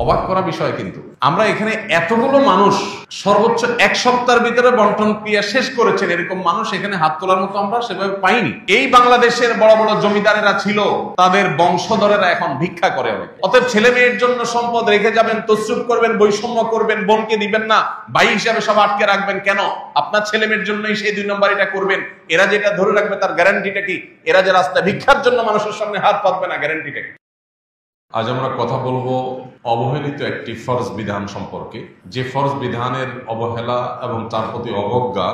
অবাক করা বিষয়। কিন্তু আমরা এখানে এতগুলো মানুষ সর্বোচ্চ এক সপ্তাহের ভিতরে বন্টন ক্রিয়া শেষ করেছেন, এরকম মানুষ এখানে হাত তোলার মতো আমরা সেভাবে পাইনি। এই বাংলাদেশের বড় বড় জমিদারেরা ছিল, তাদের বংশধরেরা এখন ভিক্ষা করে অনেক। অতএব ছেলে মেয়ের জন্য সম্পদ রেখে যাবেন, তসরুফ করবেন, বৈষম্য করবেন, বোনকে দিবেন না, ভাই হিসাবে সব আটকে রাখবেন কেন? আপনার ছেলে মেয়ের জন্যই সেই 2 নম্বর এটা করবেন। এরা যেটা ধরে রাখবে তার গ্যারান্টিটা কি? এরা যে রাস্তা ভিক্ষার জন্য মানুষের সামনে হাত পাতবে না, গ্যারান্টিটা কি? আজ আমরা কথা বলবো অবহেলিত একটি ফরজ বিধান সম্পর্কে, যে ফরজ বিধানের অবহেলা এবং তার প্রতি অবজ্ঞা,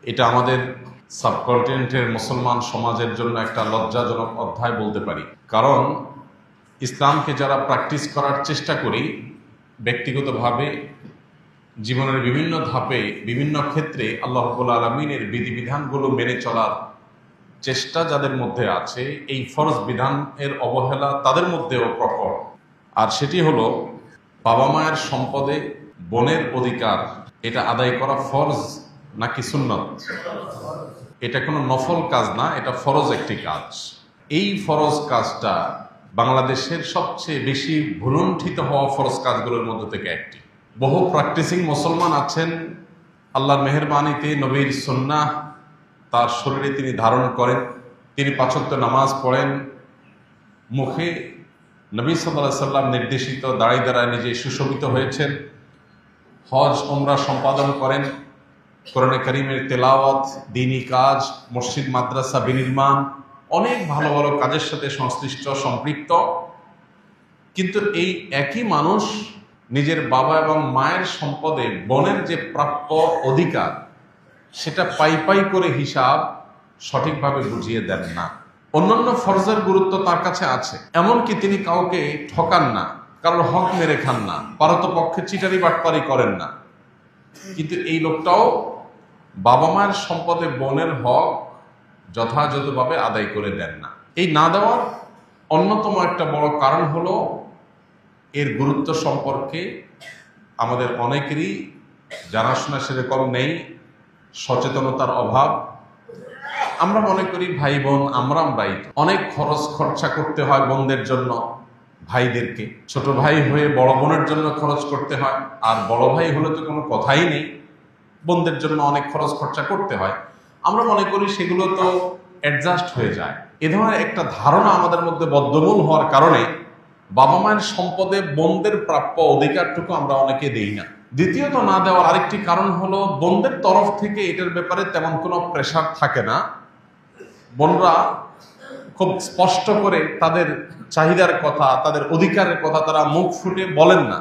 এটা আমাদের সাবকন্টিনেন্টের মুসলমান সমাজের জন্য একটা লজ্জাজনক অধ্যায় বলতে পারি। কারণ ইসলামকে যারা প্র্যাকটিস করার চেষ্টা করি ব্যক্তিগতভাবে, জীবনের বিভিন্ন ধাপে বিভিন্ন ক্ষেত্রে আল্লাহ রাব্বুল আলামিনের বিধিবিধানগুলো মেনে চলার চেষ্টা যাদের মধ্যে আছে, এই ফরজ বিধানের অবহেলা তাদের মধ্যেও প্রকট। আর সেটি হলো বাবা মায়ের সম্পদে বোনের অধিকার এটা আদায় করা ফরজ নাকি সুন্নত। এটা কোনো নফল কাজ না, এটা ফরজ একটি কাজ। এই ফরজ কাজটা বাংলাদেশের সবচেয়ে বেশি ভুলুণ্ঠিত হওয়া ফরজ কাজগুলোর মধ্যে থেকে একটি। বহু প্র্যাকটিসিং মুসলমান আছেন, আল্লাহর মেহেরবানিতে নবীর সুন্নাহ তার শরীরে তিনি ধারণ করেন, তিনি 5 ওয়াক্ত নামাজ পড়েন, মুখে নবী সাল্লাল্লাহু আলাইহি সাল্লাম নির্দেশিত দাঁড়ায় দাঁড়ায় নিজে সুশোভিত হয়েছেন, হজ ওমরা সম্পাদন করেন, কোরআনে কারীমের তেলাওয়াত, দ্বীনি কাজ, মসজিদ মাদ্রাসা বিনির্মাণ, অনেক ভালো ভালো কাজের সাথে সংশ্লিষ্ট সম্পৃক্ত। কিন্তু এই একই মানুষ নিজের বাবা এবং মায়ের সম্পদে বোনের যে প্রাপ্য অধিকার সেটা পাই পাই করে হিসাব সঠিকভাবে বুঝিয়ে দেন না। অন্যান্য ফরজের গুরুত্ব তার কাছে আছে, এমনকি তিনি কাউকে ঠকান না, কারোর হক মেরে খান না, পারতপক্ষে চিটারি বাটপারি করেন না। কিন্তু এই লোকটাও বাবা মায়ের সম্পদে বোনের হক যথাযথভাবে আদায় করে দেন না। এই না দেওয়ার অন্যতম একটা বড় কারণ হলো এর গুরুত্ব সম্পর্কে আমাদের অনেকেরই জানাশোনা সেরকম নেই, সচেতনতার অভাব। আমরা মনে করি ভাই বোন আমরাই অনেক খরচ খরচা করতে হয় বোনদের জন্য, ভাইদেরকে ছোট ভাই হয়ে বড় বোনের জন্য খরচ করতে হয়, আর বড় ভাই হলে তো কোনো কথাই নেই, বোনদের জন্য অনেক খরচ খরচা করতে হয়। আমরা মনে করি সেগুলো তো অ্যাডজাস্ট হয়ে যায়। এ ধরনের একটা ধারণা আমাদের মধ্যে বদ্ধমূল হওয়ার কারণে বাবা মায়ের সম্পদে বোনদের প্রাপ্য অধিকারটুকু আমরা অনেকে দেই না। দ্বিতীয়ত না দেওয়ার আরেকটি কারণ হলো বোনদের তরফ থেকে এটার ব্যাপারে তেমন কোনো প্রেশার থাকে না। বোনরা খুব স্পষ্ট করে তাদের চাহিদার কথা, তাদের অধিকারের কথা তারা মুখ ফুটে বলেন না।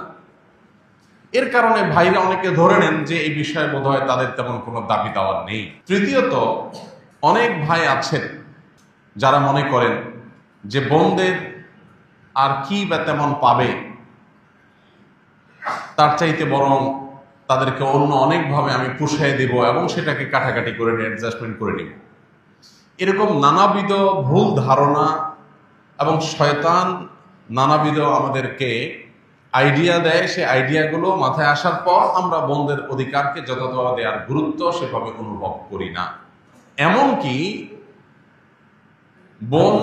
এর কারণে ভাইরা অনেকে ধরে নেন যে এই বিষয়ে বোধহয় তাদের তেমন কোনো দাবি দাওয়া নেই। তৃতীয়ত অনেক ভাই আছেন যারা মনে করেন যে বোনদের আর কি বা তেমন পাবে, তার চাইতে বরং তাদেরকে অন্য অনেকভাবে আমি পুষায় দেব এবং সেটাকে কাটাকাটি করে নিয়ে অ্যাডজাস্টমেন্ট করে নিব। এরকম নানাবিধ ভুল ধারণা এবং শয়তান নানাবিধ আমাদেরকে আইডিয়া দেয়। সে আইডিয়াগুলো মাথায় আসার পর আমরা বোনদের অধিকারকে যথাযথভাবে দেওয়ার গুরুত্ব সেভাবে অনুভব করি না। এমনকি বোন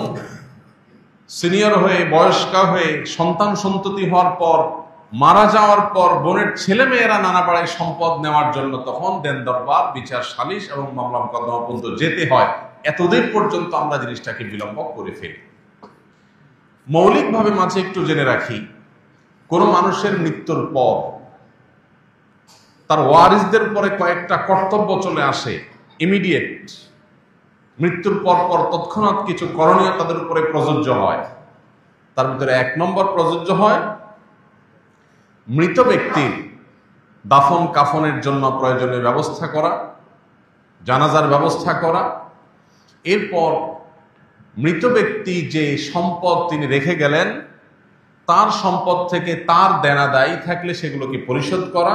সিনিয়র হয়ে বয়স্কা হয়ে সন্তান সন্ততি হওয়ার পর, মারা যাওয়ার পর বোনের ছেলে মেয়েরা নানা পাড়ায় সম্পদ নেওয়ার জন্য তখন দেন দরবার, বিচার সালিশ এবং মামলা মোকদ্দমা পর্যন্ত যেতে হয়। এতদিন পর্যন্ত আমরা জিনিসটাকে বিলম্ব করে ফেলি। মৌলিকভাবে মাঝে একটু জেনে রাখি, কোন মানুষের মৃত্যুর পর তার ওয়ারিসদের পরে কয়েকটা কর্তব্য চলে আসে ইমিডিয়েট। মৃত্যুর পর পর তৎক্ষণাৎ কিছু করণীয় তাদের উপরে প্রযোজ্য হয়। তার ভিতরে 1 নম্বর প্রযোজ্য হয় মৃত ব্যক্তির দাফন কাফনের জন্য প্রয়োজনীয় ব্যবস্থা করা, জানাজার ব্যবস্থা করা। এরপর মৃত ব্যক্তি যে সম্পদ তিনি রেখে গেলেন তার সম্পদ থেকে তার দেনা দায়ী থাকলে সেগুলোকে পরিশোধ করা।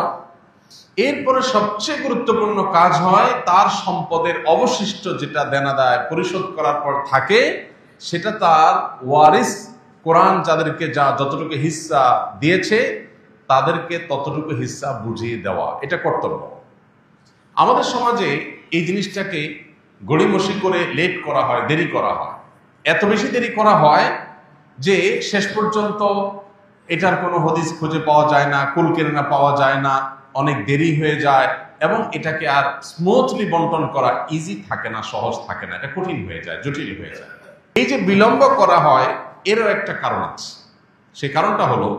এরপরে সবচেয়ে গুরুত্বপূর্ণ কাজ হয় তার সম্পদের অবশিষ্ট যেটা দেনা দায় পরিশোধ করার পর থাকে সেটা তার ওয়ারিস, কোরআন যাদেরকে যতটুকু হিস্সা দিয়েছে তাদেরকে ততটুকু হিস্সা বুঝিয়ে দেওয়া, এটা কর্তব্য। আমাদের সমাজে এই জিনিসটাকে গড়িমসি করে লেট করা হয়, দেরি করা হয়। এত বেশি দেরি করা হয় যে শেষ পর্যন্ত এটার কোনো হদিস খুঁজে পাওয়া যায় না, কুল কেনা পাওয়া যায় না, অনেক দেরি হয়ে যায় এবং এটাকে আর স্মুথলি বন্টন করা ইজি থাকে না, সহজ থাকে না, এটা কঠিন হয়ে যায়, জটিল হয়ে যায়। এই যে বিলম্ব করা হয় এরও একটা কারণ আছে। সেই কারণটা হলো,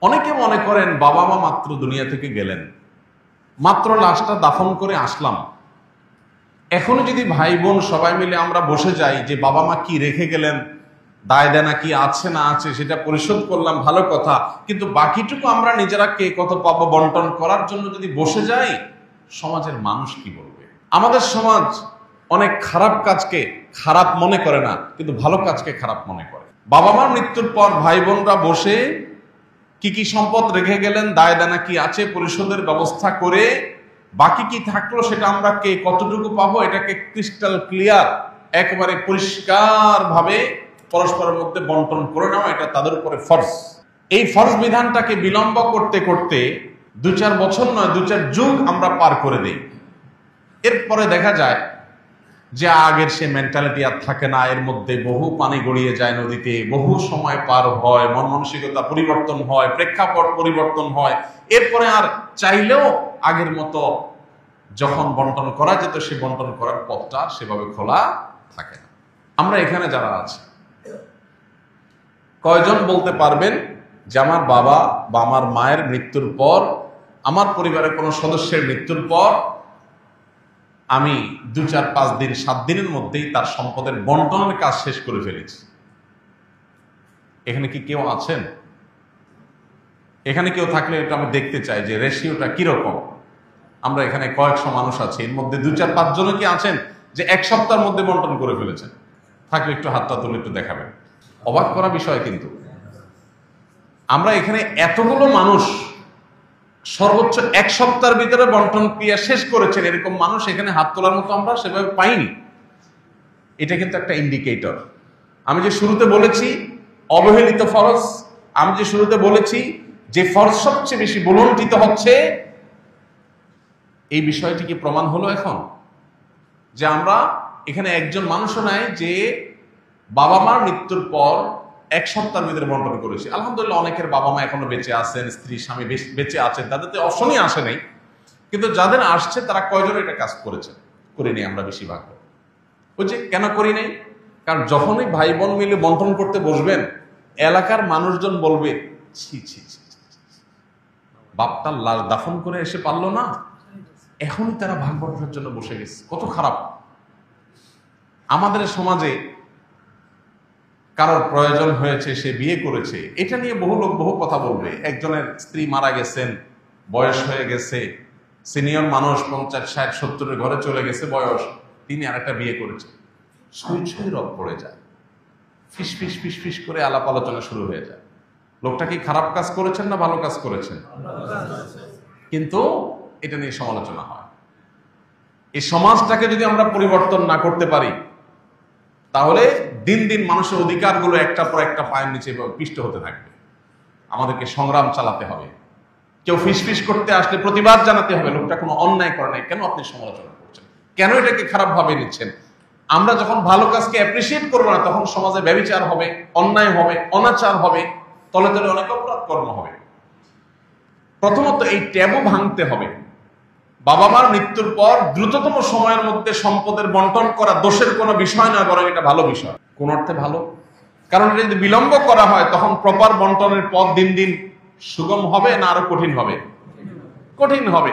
অনেকে মনে করেন বাবা মা মাত্র দুনিয়া থেকে গেলেন, মাত্র লাশটা দাফন করে আসলাম, এখনো যদি ভাই বোন সবাই মিলে আমরা বসে যাই যে বাবা মা কি রেখে গেলেন, দায় দেনা কি আছে না আছে সেটা পরিশোধ করলাম, ভালো কথা, কিন্তু বাকিটুকু আমরা নিজেরা কে কত পাবো বন্টন করার জন্য যদি বসে যাই, সমাজের মানুষ কি বলবে? আমাদের সমাজ অনেক খারাপ কাজকে খারাপ মনে করে না, কিন্তু ভালো কাজকে খারাপ মনে করে। বাবা মার মৃত্যুর পর ভাই বোনরা বসে কি কি সম্পদ রেখে গেলেন, দায় দেনা কি আছে পরিশোধের ব্যবস্থা করে, বাকি কি থাকলো সেটা আমরা কে কতটুকু পাবো এটাকে ক্রিস্টাল ক্লিয়ার, একেবারে পরিষ্কার ভাবে পরস্পরের মধ্যে বন্টন করে নেওয়া, এটা তাদের উপরে ফরজ। এই ফরজ বিধানটাকে বিলম্ব করতে করতে 2-4 বছর নয় 2-4 যুগ আমরা পার করে দিই। এরপরে দেখা যায় যে আগের সে মেন্টালিটি আর থাকে না, এর মধ্যে বহু পানি গড়িয়ে যায় নদীতে, বহু সময় পার হয়, মন মানসিকতা পরিবর্তন হয়, প্রেক্ষাপট পরিবর্তন হয়, এরপরে আর চাইলেও আগের মতো যখন বন্টন করা যেত সে বন্টন করার পথটা সেভাবে খোলা থাকে না। আমরা এখানে যারা আছি, কয়জন বলতে পারবেন যে আমার বাবা বা আমার মায়ের মৃত্যুর পর, আমার পরিবারের কোনো সদস্যের মৃত্যুর পর আমি 2-4-5 দিন 7 দিনের মধ্যেই তার সম্পদের বন্টনের কাজ শেষ করে ফেলেছি? এখানে কি কেউ আছেন? এখানে কেউ থাকলে এটা আমি দেখতে চাই যে রেশিওটা কিরকম। আমরা এখানে কয়েকশো মানুষ আছি, এর মধ্যে 2-4-5 জন কি আছেন যে 1 সপ্তাহের মধ্যে বন্টন করে ফেলেছেন? থাকলে একটু হাতটা তুলে একটু দেখাবেন। অবাক করা বিষয়, কিন্তু আমরা এখানে এতগুলো মানুষ সর্বোচ্চ 1 সপ্তাহের ভিতরে বন্টন ক্রিয়া শেষ করেছেন, এরকম মানুষ এখানে হাত তোলার মতো আমরা সেভাবে পাইনি। এটা কিন্তু একটা ইন্ডিকেটর। আমি যে শুরুতে বলেছি অবহেলিত ফরজ, আমি যে শুরুতে বলেছি যে ফরজ সবচেয়ে বেশি বলন্টিত হচ্ছে, এই বিষয়টি কি প্রমাণ হলো এখন যে আমরা এখানে একজন মানুষও নাই যে বাবা মার মৃত্যুর পর 1 সপ্তাহের ভিতরে বন্টন করেছি। আলহামদুলিল্লাহ অনেকের বাবা মা এখনো বেঁচে আছেন, স্ত্রী স্বামী বেঁচে আছেন, তাদের অশনি আসে নাই, কিন্তু যাদের আসছে তারা কয়জন এটা কাজ করেছে? করিনি আমরা বেশিরভাগ। ওই যে কেন করি নাই? কারণ যখনই ভাই বোন মিলে বন্টন করতে বসবেন, এলাকার মানুষজন বলবে ছি ছি ছি, বাপটার লাশ দাফন করে এসে পারলো না, এখনই তারা ভাগ বন্টনের জন্য বসে গেছে, কত খারাপ। আমাদের সমাজে কারোর প্রয়োজন হয়েছে, সে বিয়ে করেছে, এটা নিয়ে বহু লোক বহু কথা বলবে। একজনের স্ত্রী মারা গেছেন, বয়স হয়ে গেছে, সিনিয়র মানুষ 50-60-70-এর ঘরে চলে গেছে বয়স, তিনি আরেকটা বিয়ে করেছে, ছুঁই ছুঁই রব পড়ে যায়, ফিস ফিস ফিস ফিস করে আলাপ আলোচনা শুরু হয়ে যায়। লোকটা কি খারাপ কাজ করেছেন না ভালো কাজ করেছেন? কিন্তু এটা নিয়ে সমালোচনা হয়। এই সমাজটাকে যদি আমরা পরিবর্তন না করতে পারি, তাহলে দিন দিন মানুষের অধিকারগুলো একটা পর একটা পায়ের নিচে পিষ্ট হতে থাকবে। আমাদেরকে সংগ্রাম চালাতে হবে। কেউ ফিসফিস করতে আসলে প্রতিবাদ জানাতে হবে, লোকটা কোনো অন্যায় করে নাই, কেন আপনি সমালোচনা করছেন, কেন এটাকে খারাপ ভাবে নিচ্ছেন? আমরা যখন ভালো কাজকে অ্যাপ্রিসিয়েট করবো না, তখন সমাজে ব্যভিচার হবে, অন্যায় হবে, অনাচার হবে, তলে তলে অনেক অপরাধ কর্ম হবে। প্রথমত এই ট্যাবু ভাঙতে হবে। বাবা মার মৃত্যুর পর দ্রুততম সময়ের মধ্যে সম্পদের বন্টন করা দোষের কোনো বিষয় নয়, বরং এটা ভালো বিষয়। কোন অর্থে ভালো? কারণ এটা যদি বিলম্ব করা হয়, তখন প্রপার বন্টনের পথ দিন দিন সুগম হবে না আরো কঠিন হবে? কঠিন হবে।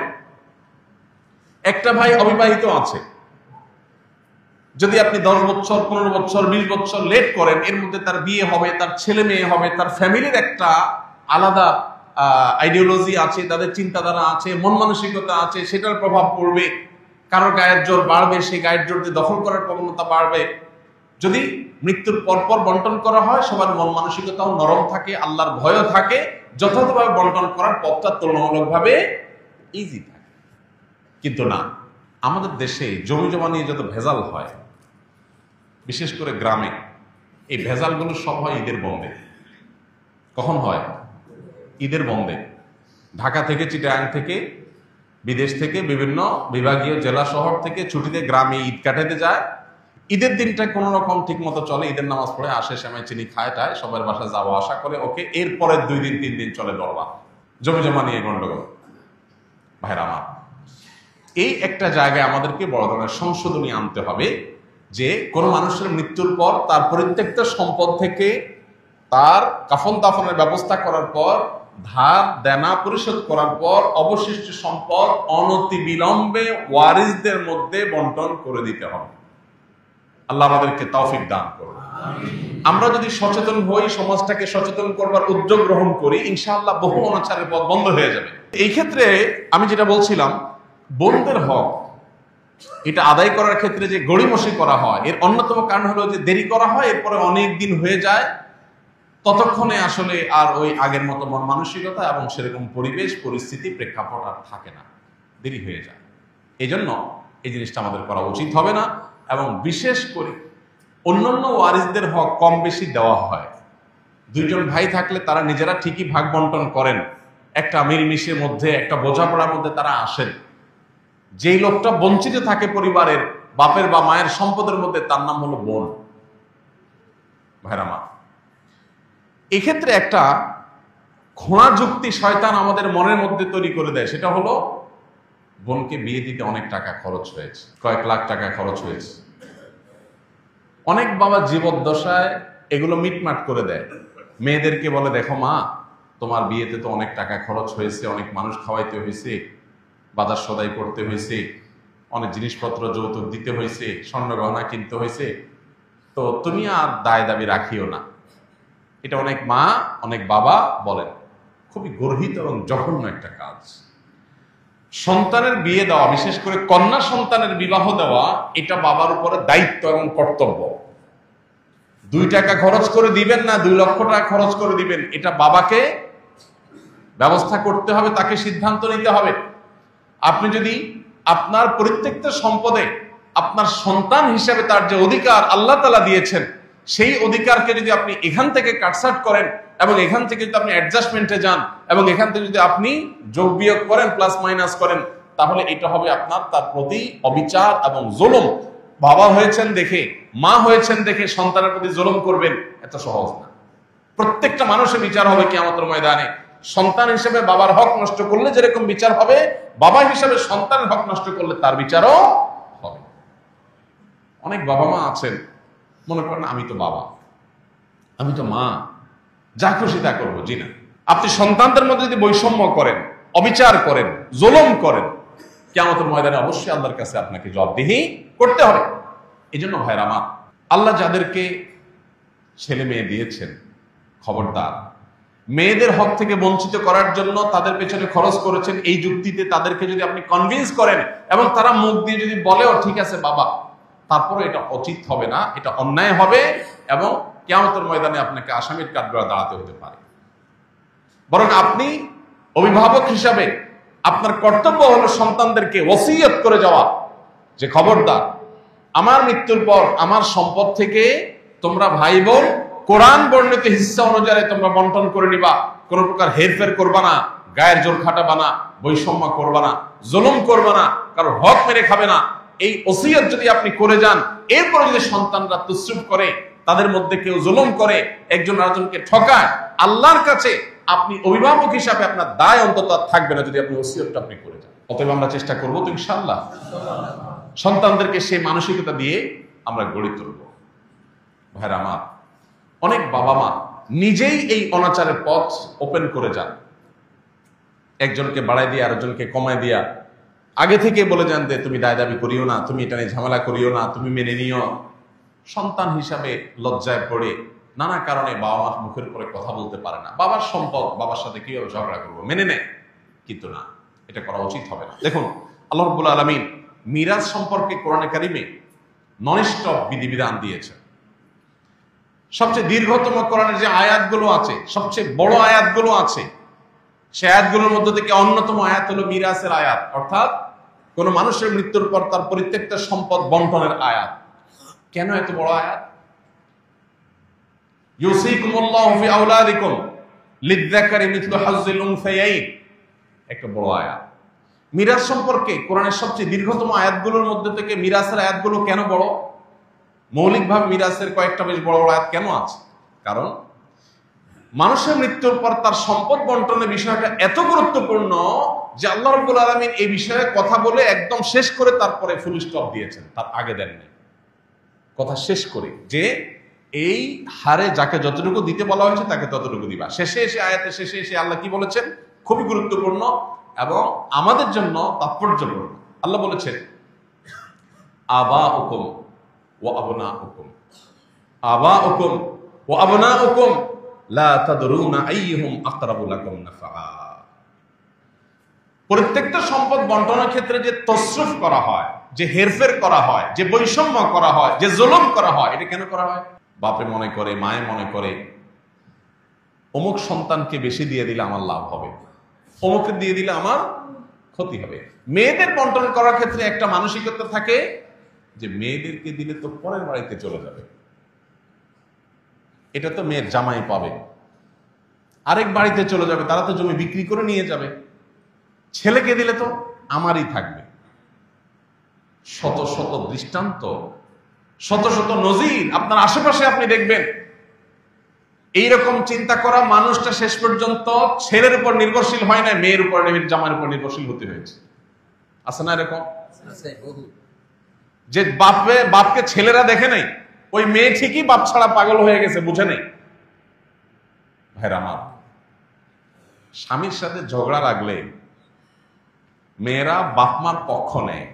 একটা ভাই অবিবাহিত আছে, যদি আপনি 10 বছর 15 বছর 20 বছর লেট করেন, এর মধ্যে তার বিয়ে হবে, তার ছেলে মেয়ে হবে, তার ফ্যামিলির একটা আলাদা আইডিওলজি আছে, তাদের চিন্তাধারা আছে, মন মানসিকতা আছে, সেটার প্রভাব পড়বে। কারোর গায়ের জোর বাড়বে, সেই গায়ের জোর দিয়ে দখল করার প্রবণতা বাড়বে। যদি মৃত্যুর পরপর বন্টন করা হয়, সবার মন মানসিকতাও নরম থাকে, আল্লাহর ভয়ও থাকে, যথাযথভাবে বন্টন করার পথটা তুলনামূলকভাবে ইজি থাকে। কিন্তু না, আমাদের দেশে জমি জমা নিয়ে যত ভেজাল হয়, বিশেষ করে গ্রামে, এই ভেজালগুলো সব হয় ঈদের বন্ধে। কখন হয়? ঈদের বন্ধে। ঢাকা থেকে, চিটাগাং থেকে, বিদেশ থেকে, বিভিন্ন বিভাগীয় জেলা শহর থেকে ছুটিতে গ্রামে ঈদ কাটাতে যায়। ঈদের দিনটা কোনো রকম ঠিক মতো চলে, ঈদের নামাজ পড়ে আসে, সেমাই চিনি খায় টায়, সবার বাসায় যাওয়া আসা করে, ওকে। এরপরের 2 দিন 3 দিন চলে দরবার, জমি জমা নিয়ে গন্ডগোল। ভাইরা আমার, এই একটা জায়গায় আমাদেরকে বড় ধরনের সংশোধনী আনতে হবে যে কোনো মানুষের মৃত্যুর পর তার পরিত্যক্ত সম্পদ থেকে তার কাফন দাফনের ব্যবস্থা করার পর, ধার দেনা পরিশোধ করার পর অবশিষ্ট সম্পদ অনতিবিলম্বে ওয়ারিসদের মধ্যে বন্টন করে দিতে হবে। আল্লাহ আমাদেরকে তৌফিক দান করুন। আমরা যদি সচেতন হই, সমাজটাকে সচেতন করবার উদ্যোগ গ্রহণ করি, ইনশাআল্লাহ বহু অনাচারের পথ বন্ধ হয়ে যাবে। এই ক্ষেত্রে আমি যেটা বলছিলাম, বোনদের হক এটা আদায় করার ক্ষেত্রে যে গড়িমসি করা হয়, এর অন্যতম কারণ হলো যে দেরি করা হয়, এরপরে অনেক দিন হয়ে যায়, ততক্ষণে আসলে আর ওই আগের মতো মন মানসিকতা এবং সেরকম পরিবেশ পরিস্থিতি প্রেক্ষাপট আর থাকে না, দেরি হয়ে যায়। এই জন্য এই জিনিসটা আমাদের করা উচিত হবে না। এবং বিশেষ করে অন্যান্য ওয়ারিসদের হক কম বেশি দেওয়া হয়। 2 জন ভাই থাকলে তারা নিজেরা ঠিকই ভাগ বন্টন করেন, একটা মিলমিশের মধ্যে, একটা বোঝাপড়ার মধ্যে তারা আসেন। যেই লোকটা বঞ্চিত থাকে পরিবারের বাপের বা মায়ের সম্পদের মধ্যে, তার নাম হলো বোন। ভাইরা মা, এক্ষেত্রে একটা ঘোড়া যুক্তি শয়তান আমাদের মনের মধ্যে তৈরি করে দেয়, সেটা হলো বোনকে বিয়ে দিতে অনেক টাকা খরচ হয়েছে, কয়েক লাখ টাকা খরচ হয়েছে। অনেক বাবা জীবদ্দশায় এগুলো মিটমাট করে দেয়, মেয়েদেরকে বলে, দেখো মা, তোমার বিয়েতে তো অনেক টাকা খরচ হয়েছে, অনেক মানুষ খাওয়াইতে হয়েছে, বাজার সদাই করতে হয়েছে, অনেক জিনিসপত্র যৌতুক দিতে হয়েছে, স্বর্ণ গহনা কিনতে হয়েছে, তো তুমি আর দায় দাবি রাখিও না। এটা অনেক মা, অনেক বাবা বলেন। খুবই গর্হিত এবং জঘন্য একটা কাজ। সন্তানের বিয়ে দেওয়া, বিশেষ করে কন্যা সন্তানের বিবাহ দেওয়া, এটা বাবার উপরে দায়িত্ব এবং কর্তব্য। 2 টাকা খরচ করে দিবেন না 2 লক্ষ টাকা খরচ করে দিবেন, এটা বাবাকে ব্যবস্থা করতে হবে, তাকে সিদ্ধান্ত নিতে হবে। আপনি যদি আপনার পরিত্যক্ত সম্পদে আপনার সন্তান হিসেবে তার যে অধিকার আল্লাহ তাআলা দিয়েছেন, সেই অধিকারকে যদি আপনি এখান থেকে কাটছাট করেন এবং এখান থেকে যদি আপনি অ্যাডজাস্টমেন্টে যান এবং এখান থেকে যদি আপনি যোগ বিয়োগ করেন, প্লাস মাইনাস করেন, তাহলে এটা হবে আপনার তার প্রতি অবিচার এবং জুলুম। বাবা হয়েছেন দেখে, মা হয়েছেন দেখে সন্তানের প্রতি জুলুম করবেন, এত সহজ না। প্রত্যেকটা মানুষের বিচার হবে কিয়ামতের ময়দানে। সন্তান হিসেবে বাবার হক নষ্ট করলে যেরকম বিচার হবে, বাবা হিসেবে সন্তানের হক নষ্ট করলে তার বিচারও হবে। অনেক বাবা মা আছেন মনে করেন, আমি তো বাবা, আমি তো মা, যা খুশি তা করবো। জি না, আপনি সন্তানদের মধ্যে যদি বৈষম্য করেন, অবিচার করেন, জুলুম করেন, কিয়ামতের ময়দানে অবশ্যই আল্লাহর কাছে আপনাকে জবাবদিহি করতে হবে। এই জন্য ভাইরা আমার, আল্লাহ যাদেরকে ছেলে মেয়ে দিয়েছেন, খবরদার, মেয়েদের হক থেকে বঞ্চিত করার জন্য তাদের পেছনে খরচ করেছেন, এই যুক্তিতে তাদেরকে যদি আপনি কনভিন্স করেন এবং তারা মুখ দিয়ে যদি বলেও ঠিক আছে বাবা, তারপরে এটা উচিত হবে না, এটা অন্যায় হবে এবং কিয়ামতের ময়দানে আপনাকে আসামির কাঠগড়ায় দাঁড়াতে হতে পারে। বরং আপনি অভিভাবক হিসাবে আপনার কর্তব্য হলো সন্তানদেরকে ওসিয়ত করে যাওয়া যে খবরদার, আমার মৃত্যুর পর আমার সম্পদ থেকে তোমরা ভাই বোন কোরআন বর্ণিত হিস্সা অনুযায়ী তোমরা বন্টন করে নিবা, কোন প্রকার হেরফের করবা না, গায়ের জোর খাটাবা না, বৈষম্য করবা না, জুলুম করবা না, কারোর হক মেরে খাবে না। এই ওসিয়ত যদি আপনি করে যান, এরপর যদি সন্তানরা তুসরুফ করে, তাদের মধ্যে কেউ জুলুম করে, একজন আরেকজনকে ঠকায়, আল্লাহর কাছে আপনি অভিভাবক হিসাবে আপনার দায় অন্তত থাকবে না যদি আপনি ওসিয়তটা আপনি করে যান। অতএব আমরা চেষ্টা করবো তো ইনশাআল্লাহ সন্তানদেরকে সেই মানসিকতা দিয়ে আমরা গড়ে তুলব। ভাইরা আমার, অনেক বাবা মা নিজেই এই অনাচারের পথ ওপেন করে যান, একজনকে বাড়াই দিয়ে আরেকজনকে কমায় দিয়া আগে থেকে বলে যান যে তুমি দায় দাবি করিও না, তুমি এটা নিয়ে ঝামেলা করিও না, তুমি মেনে নিও। সন্তান হিসাবে লজ্জায় পড়ে নানা কারণে বাবা মা মুখের উপরে কথা বলতে পারে না, বাবার সম্পদ বাবার সাথে কিভাবে ঝগড়া করবো, মেনে নেয়, কিন্তু না, এটা করা উচিত হবে না। দেখুন, আল্লাহ রাব্বুল আলামিন মিরাজ সম্পর্কে কোরআনে কারিমে নন-স্টপ বিধিবিধান দিয়েছে। সবচেয়ে দীর্ঘতম কোরআনের যে আয়াতগুলো আছে, সবচেয়ে বড় আয়াতগুলো আছে, সে আয়াতগুলোর মধ্যে থেকে অন্যতম আয়াত হলো মিরাসের আয়াত, অর্থাৎ কোন মানুষের মৃত্যুর পর তার পরিত্যক্ত সম্পদ বন্টনের আয়াত। কেন এত বড় আয়াত? ইউসিকুমুল্লাহু ফি আওলাদিকুম লিযযাকারি মিথলু হাজ্জিল উনসায়াইন, একটা বড় আয়াত। মিরাস সম্পর্কে কোরআনের সবচেয়ে দীর্ঘতম আয়াতগুলোর মধ্যে থেকে মিরাসের আয়াতগুলো কেন বড়? মৌলিকভাবে মিরাসের কয়েকটা বেশ বড় বড় আয়াত কেন আছে? কারণ মানুষের মৃত্যুর পর তার সম্পদ বন্টনের বিষয়টা এত গুরুত্বপূর্ণ যে আল্লাহ রাব্বুল আলামিন এই বিষয়ে কথা বলে একদম শেষ করে তারপরে ফুল স্টপ দিয়েছেন, তার আগে দেননি। কথা শেষ করে যে এই হারে যাকে যতটুকু দিতে বলা হয়েছে তাকে ততটুকু দিবা। শেষে এসে আয়াতের শেষে এসে আল্লাহ কি বলেছেন? খুবই গুরুত্বপূর্ণ এবং আমাদের জন্য তাৎপর্যপূর্ণ। আল্লাহ বলেছেন, আবাউকুম ওয়া আবনাউকুম, আবাউকুম ওয়া আবনাউকুম লা তাদরুনা আইয়ুহুম আকরাবু লাকুম নাফআ। প্রত্যেকটা সম্পদ বন্টনের ক্ষেত্রে যে তসরুফ করা হয়, যে হেরফের করা হয়, যে বৈষম্য করা হয়, যে জুলুম করা হয়, এটা কেন করা হয়? বাপে মনে করে, মায়ে মনে করে অমুক সন্তানকে বেশি দিয়ে দিলে আমার লাভ হবে, অমুকে দিয়ে দিলে আমার ক্ষতি হবে। মেয়েদের বন্টন করার ক্ষেত্রে একটা মানসিকতা থাকে যে মেয়েদেরকে দিলে তো পরের বাড়িতে চলে যাবে, এটা তো মেয়ের জামাই পাবে, আরেক বাড়িতে চলে যাবে, তারা তো জমি বিক্রি করে নিয়ে যাবে, ছেলেকে দিলে তো আমারই থাকবে। শত শত দৃষ্টান্ত, শত শত নজির আপনার আশেপাশে আপনি দেখবেন। এইরকম চিন্তা করা মানুষটা শেষ পর্যন্ত ছেলের উপর নির্ভরশীল হয় না, মেয়ের উপর, জামাইয়ের উপর নির্ভরশীল হতে হয়েছে। আছে না এরকম? যে বাপকে ছেলেরা দেখে নাই, ওই মেয়ে ঠিকই বাপ ছাড়া পাগল হয়ে গেছে, বুঝে নেই। ভাইরা আমার, স্বামীর সাথে ঝগড়া লাগলে মেয়েরা বাপ মার পক্ষ নেয়,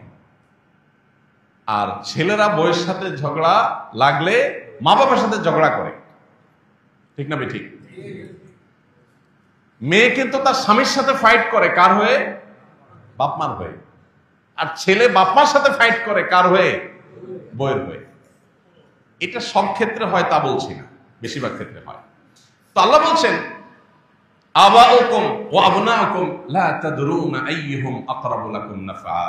আর ছেলেরা বউয়ের সাথে ঝগড়া লাগলে মা বাবার সাথে ঝগড়া করে। ঠিক না ঠিক? মেয়ে কিন্তু তার স্বামীর সাথে ফাইট করে কার হয়ে? বাপ মার হয়ে। আর ছেলে বাপ মার সাথে ফাইট করে কার হয়ে? বউয়ের হয়ে। এটা সব ক্ষেত্রে হয় তা বলছি না, বেশিরভাগ ক্ষেত্রে হয়। তো আল্লাহ বলছেন, আবাউকুম ওয়া আবনাউকুম লা তাদরুনা আইয়ুহুম আকরাবু লাকুম নাফআ।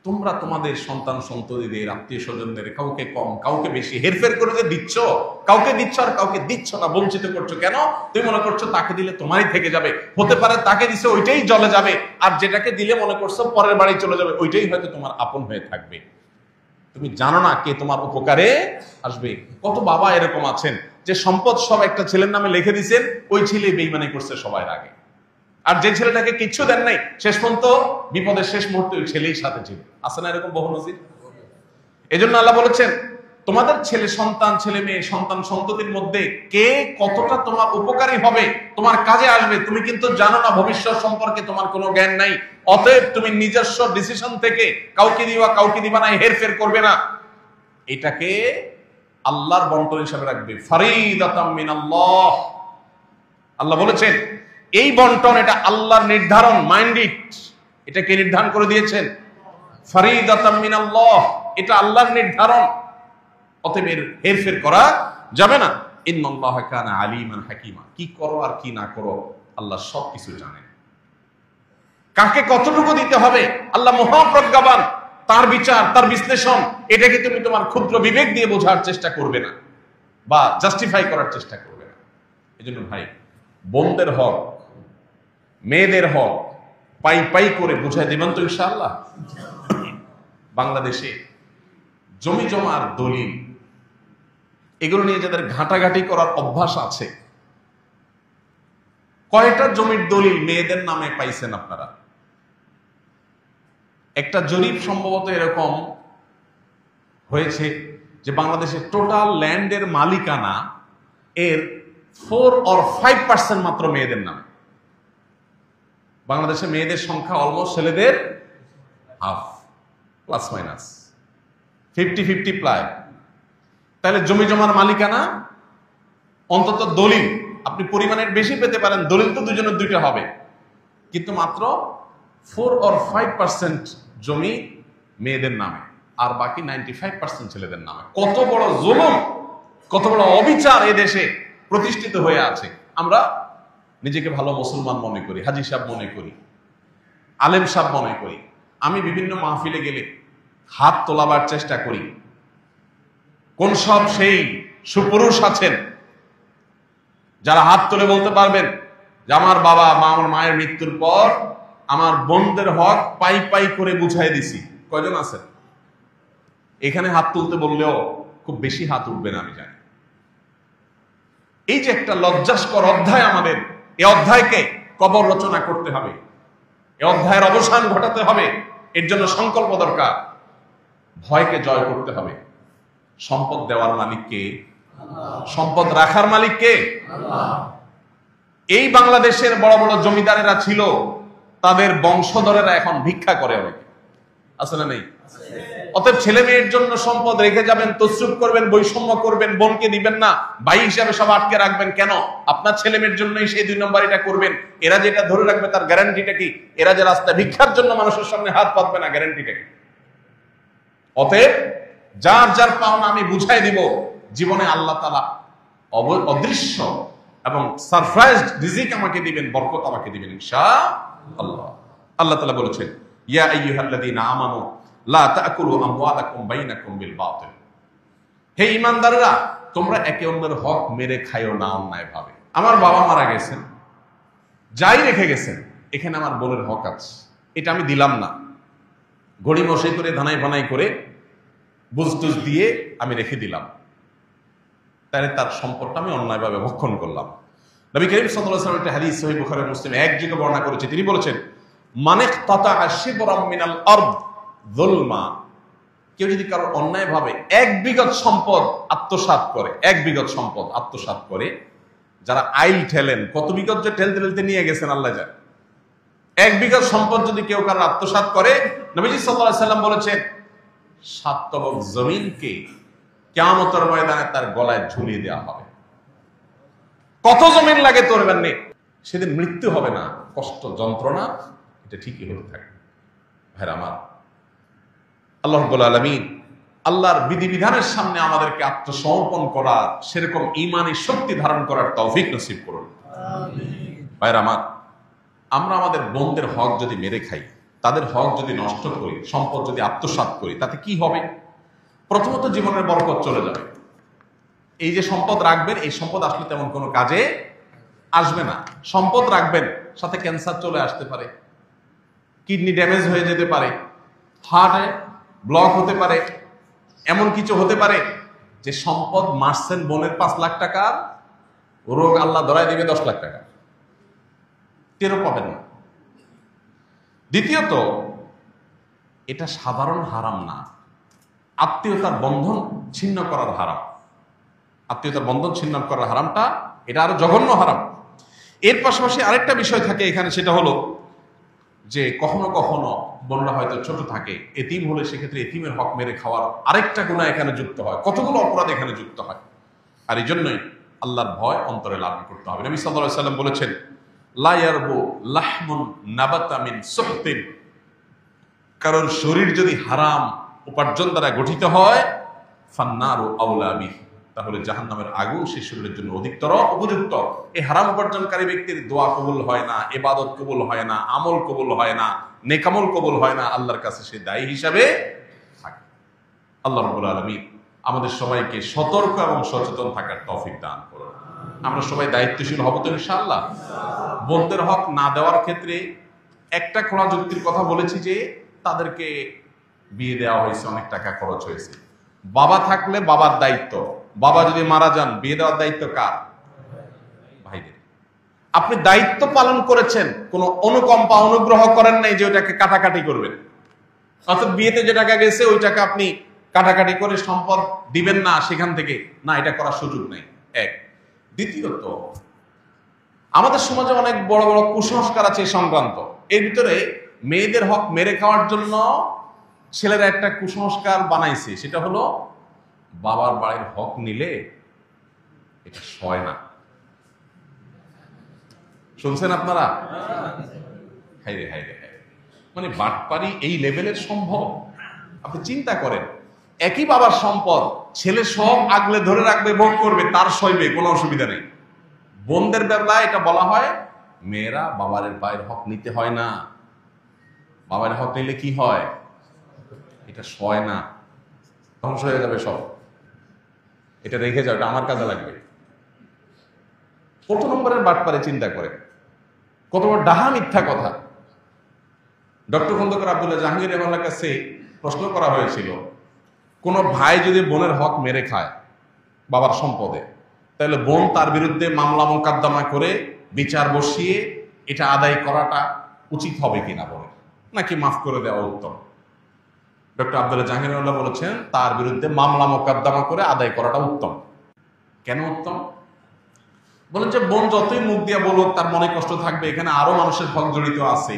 তোমরা তোমাদের সন্তান সন্ততিদের, আত্মীয় স্বজনদের কাউকে কম কাউকে বেশি হেরফের করে যে দিচ্ছ, কাউকে দিচ্ছ আর কাউকে দিচ্ছ না, বঞ্চিত করছো কেন? তুমি মনে করছো তাকে দিলে তোমারই থেকে যাবে, হতে পারে তাকে দিছে ওইটাই জ্বলে যাবে, আর যেটাকে দিলে মনে করছো পরের বাড়ি চলে যাবে, ওইটাই হয়তো তোমার আপন হয়ে থাকবে। তুমি জানো না কে তোমার উপকারে আসবে। কত বাবা এরকম আছেন যে সম্পদ সব একটা ছেলের নামে লিখে দিয়েছেন, ওই ছেলে বেঈমানি করছে সবার আগে, আর যে ছেলেটাকে কিচ্ছু দেন নাই শেষ পর্যন্ত বিপদের শেষ মুহূর্তে ওই ছেলেই সাথে ছিল। আছে না এরকম বহু নজির? এজন্য আল্লাহ বলেছেন, তোমাদের ছেলে সন্তান, ছেলে মেয়ে, সন্তান সন্ততির মধ্যে কে কতটা তোমার উপকারী হবে, তোমার কাজে আসবে, তুমি কিন্তু জানো না। ভবিষ্যৎ সম্পর্কে তোমার কোনো জ্ঞান নাই। অতএব তুমি নিজস্ব ডিসিশন থেকে কাউকে দিবা কাউকে দিবা না, হেরফের করবে না। এটাকে আল্লাহর বন্টন হিসাবে রাখবে, ফারিদাতাম মিনাল্লাহ। আল্লাহ বলেছেন এই বন্টন এটা আল্লাহর নির্ধারণ, মাইন্ডিট। এটা কে নির্ধারণ করে দিয়েছেন? ফারিদাতাম মিনাল্লাহ, এটা আল্লাহর নির্ধারণ। অতএব এর হেরফের করা যাবে না। ইন্নাল্লাহা কানা আলিমান হাকিমা, কি করো আর কি না করো আল্লাহ সবকিছু জানেন। কাকে কতটুকু দিতে হবে আল্লাহ মহাপ্রজ্ঞাবান, তার বিচার, তার বিশ্লেষণ, এটাকে তুমি তোমার ক্ষুদ্র বিবেক দিয়ে বোঝার চেষ্টা করবে না বা জাস্টিফাই করার চেষ্টা করবে না। এজন্য ভাই, বোনদের হক, মেয়েদের হক পাই পাই করে বুঝাই দেবেন তো ইনশাআল্লাহ। বাংলাদেশে জমি জমার দলিল, এগুলো নিয়ে যাদের ঘাটাঘাটি করার অভ্যাস আছে, কয়টা জমির দলিল মেয়েদের নামে পাইছেন আপনারা? একটা জরিপ সম্ভবত এরকম হয়েছে যে বাংলাদেশের টোটাল ল্যান্ডের মালিকানা এর 4 or 5% মাত্র মেয়েদের নামে। বাংলাদেশে মেয়েদের সংখ্যা অলমোস্ট ছেলেদের হাফ, প্লাস মাইনাস 50-50 প্রায়। তাহলে জমি জমার মালিকানা, অন্তত দলিল আপনি পরিমাণের বেশি পেতে পারেন, দলিল তো দুজনের দুইটা হবে, কিন্তু মাত্র 4 or 5% জমি মেয়েদের নামে, আর বাকি 95% ছেলেদের নামে। কত বড় জুলুম, কত বড় অবিচার এ দেশে প্রতিষ্ঠিত হয়ে আছে। আমরা নিজেকে ভালো মুসলমান মনে করি, হাজী সাহেব মনে করি, আলেম সাহেব মনে করি। আমি বিভিন্ন মাহফিলে গেলে হাত তোলাবার চেষ্টা করি। কোন সব সেই সুপুরুষ আছেন যারা হাত তুলে বলতে পারবেন যে আমার বাবা মা, আমার মায়ের মৃত্যুর পর আমার বোনদের হক পাই পাই করে বুঝাই দিছি? কয়জন আছেন? এখানে হাত তুলতে বললেও খুব বেশি হাত উঠবে না আমি জানি। এই যে একটা লজ্জাস্কর অধ্যায় আমাদের, এই অধ্যায়কে কবর রচনা করতে হবে, এই অধ্যায়ের অবসান ঘটাতে হবে। এর জন্য সংকল্প দরকার। ভয়কে জয় করতে হবে। সম্পদ দেওয়ার মালিক কে? সম্পদ রাখার মালিক কে? এই বাংলাদেশের বড় বড় জমিদারেরা ছিল, তাদের বংশধরেরা এখন ভিক্ষা করে অনেকে, আছে না নেই? অতএব ছেলে মেয়ের জন্য সম্পদ রেখে যাবেন, তসরুফ করবেন, বৈষম্য করবেন, বোনকে দিবেন না, ভাই হিসাবে সব আটকে রাখবেন কেন? আপনার ছেলে মেয়ের জন্যই সেই 2 নম্বর এটা করবেন। এরা যেটা ধরে রাখবে তার গ্যারান্টিটা কি? এরা যে রাস্তায় ভিক্ষার জন্য মানুষের সামনে হাত পাতবে না, গ্যারান্টিটা কি? অতএব যার যার পাওনা আমি বুঝাই দিব। জীবনে আল্লাহ তাআলা অদৃশ্য এবং সারপ্রাইজড রিজিক আমাকে দিবেন, বরকত আমাকে দিবেন ইনশাআল্লাহ। আল্লাহ তাআলা বলেছেন, ইয়া আইয়ুহাল্লাযীনা আমানু লা তাকুলু আমওয়ালাকুম বাইনাকুম বিল বাতিল। হে ঈমানদাররা, তোমরা একে অন্যের হক মেরে খাইও না অন্যায় ভাবে। আমার বাবা মারা গেছেন, যাই রেখে গেছেন, এখানে আমার বোনের হক আছে, এটা আমি দিলাম না। ঘড়ি মশাই করে ধানাই বানাই করে বুঝটুজ দিয়ে আমি রেখে দিলাম, তাহলে তার সম্পদটা আমি অন্যায়ভাবে ভক্ষণ করলাম। নবী করিম সাল্লাল্লাহু আলাইহি ওয়াসাল্লাম একটা হাদিস সহিহ বুখারী মুসলিম এক জায়গায় বর্ণনা করেছে। তিনি বলেছেন, মান ইকতাতাআ শিবরাম মিনাল আরদ যুলমা, কেউ যদি কারো অন্যায়ভাবে 1 বিঘত সম্পদ আত্মসাৎ করে, 1 বিঘত সম্পদ আত্মসাৎ করে, যারা আইল ঠেলেন, কত বিঘত যে ঠেলতে ঠেলতে নিয়ে গেছেন আল্লাহ জানে। 1 বিঘত সম্পদ যদি কেউ কারো আত্মসাৎ করে, নবীজি সাল্লাল্লাহু আলাইহি ওয়াসাল্লাম বলেছেন 7 তবক জমিনকে কিয়ামতের ময়দানে তার গলায় ঝুলিয়ে দেওয়া হবে। কত জমিন লাগে তোর নেই, সেদিন মৃত্যু হবে না, কষ্ট যন্ত্রণা এটা ঠিকই হতে থাকে। ভাইরা আমার, আল্লাহ রাব্বুল আলামিন আল্লাহর বিধিবিধানের সামনে আমাদেরকে আত্মসমর্পণ করার, সেরকম ঈমানি শক্তি ধারণ করার তৌফিক নসিব করুন। আমিন। ভাইরা আমার, আমরা আমাদের বোনদের হক যদি মেরে খাই, তাদের হক যদি নষ্ট করি, সম্পদ যদি আত্মসাৎ করি, তাতে কি হবে? প্রথমত জীবনের বরকত চলে যাবে। এই যে সম্পদ রাখবেন, এই সম্পদ আসলে তেমন কোনো কাজে আসবে না। সম্পদ রাখবেন, সাথে ক্যান্সার চলে আসতে পারে, কিডনি ড্যামেজ হয়ে যেতে পারে, হার্টে ব্লক হতে পারে, এমন কিছু হতে পারে যে সম্পদ মারছেন বোনের 5 লাখ টাকা, রোগ আল্লাহ ধরায় দিবে 10 লাখ টাকা, টেরও পাবেন না। দ্বিতীয়ত, এটা সাধারণ হারাম না, আত্মীয়তার বন্ধন ছিন্ন করার হারাম। আত্মীয়তার বন্ধন ছিন্ন করার হারামটা, এটা আরো জঘন্য হারাম। এর পাশাপাশি আরেকটা বিষয় থাকে এখানে, সেটা হলো যে কখনো কখনো বোনরা হয়তো ছোট থাকে, এতিম হলে সেক্ষেত্রে এতিমের হক মেরে খাওয়ার আরেকটা গুনাহ এখানে যুক্ত হয়, কতগুলো অপরাধ এখানে যুক্ত হয়। আর এই জন্যই আল্লাহর ভয় অন্তরে লালন করতে হবে। নবী সাল্লাল্লাহু আলাইহি ওয়াসাল্লাম বলেছেন, লা ইয়ারবু লাহমুন নাবাতা মিন সুহতিন, কারণ শরীর যদি হারাম উপার্জন দ্বারা গঠিত হয়, ফান্নারু আউলা বিহি, তাহলে জাহান্নামের আগুন সেই শরীরের জন্য অধিকতর উপযুক্ত। এই হারাম উপার্জনকারী ব্যক্তির দোয়া কবুল হয় না, ইবাদত কবুল হয় না, আমল কবুল হয় না, নেকামল কবুল হয় না, আল্লাহর কাছে সে দায়ী হিসাবে থাকে। আল্লাহ রাব্বুল আলামিন আমাদের সবাইকে সতর্ক এবং সচেতন থাকার তৌফিক দান করুন। আমরা সবাই দায়িত্বশীল হব তো ইনশাআল্লাহ। বোনদের হক না দেওয়ার ক্ষেত্রে একটা খোলা যুক্তির কথা বলেছি যে তাদেরকে বিয়ে দেওয়া হয়েছে, অনেক টাকা খরচ হয়েছে। বাবা থাকলে বাবার দায়িত্ব, বাবা যদি মারা যান বিয়ে দেওয়ার দায়িত্ব কার? ভাইদের। আপনি দায়িত্ব পালন করেছেন, কোনো অনুকম্পা অনুগ্রহ করেন নাই যে ওইটাকে কাটাকাটি করবেন। অর্থাৎ বিয়েতে যে টাকা গেছে ওই টাকা আপনি কাটাকাটি করে সম্পদ দিবেন না সেখান থেকে, না, এটা করার সুযোগ নেই। এক। দ্বিতীয়ত, আমাদের সমাজে অনেক বড় বড় কুসংস্কার আছে সংক্রান্ত। এর ভিতরে মেয়েদের হক মেরে খাওয়ার জন্য ছেলেরা একটা কুসংস্কার বানাইছে, সেটা হলো বাবার বাড়ির হক নিলে এটা সয় না। শুনছেন আপনারা? হাইরে হাইরে হাইরে, মানে বাটপারি এই লেভেলের সম্ভব? আপনি চিন্তা করেন, একই বাবার সম্পদ, ছেলে সব আগলে ধরে রাখবে, ভোগ করবে, তার সইবে, কোনো অসুবিধা নেই। বোনদের বেলায় এটা বলা হয়, মেয়েরা বাবার পায়ের হক নিতে হয় না, বাবার হক নিলে কি হয়, এটা সয় না, ধ্বংস হয়ে যাবে সব, এটা রেখে যাও, এটা আমার কাজে লাগবে। কত নম্বরের বাটপারে চিন্তা করে, কত বড় ডাহা মিথ্যা কথা। ডক্টর খন্দকার আব্দুল্লাহ জাহাঙ্গীর রহমানের কাছে প্রশ্ন করা হয়েছিল, কোনো ভাই যদি বোনের হক মেরে খায় বাবার সম্পদে, তাহলে বোন তার বিরুদ্ধে মামলা মোকদ্দমা করে বিচার বসিয়ে এটা আদায় করাটা উচিত হবে কিনা বলে, নাকি মাফ করে দেওয়া উত্তম? ডক্টর আব্দুল্লাহ জাহাঙ্গীরুল্লাহ বলেছেন তার বিরুদ্ধে মামলা মোকদ্দমা করে আদায় করাটা উত্তম। কেন উত্তম? বলেন যে বোন যতই মুখ দিয়ে বলুক তার মনে কষ্ট থাকবে, এখানে আরো মানুষের হক জড়িত আছে।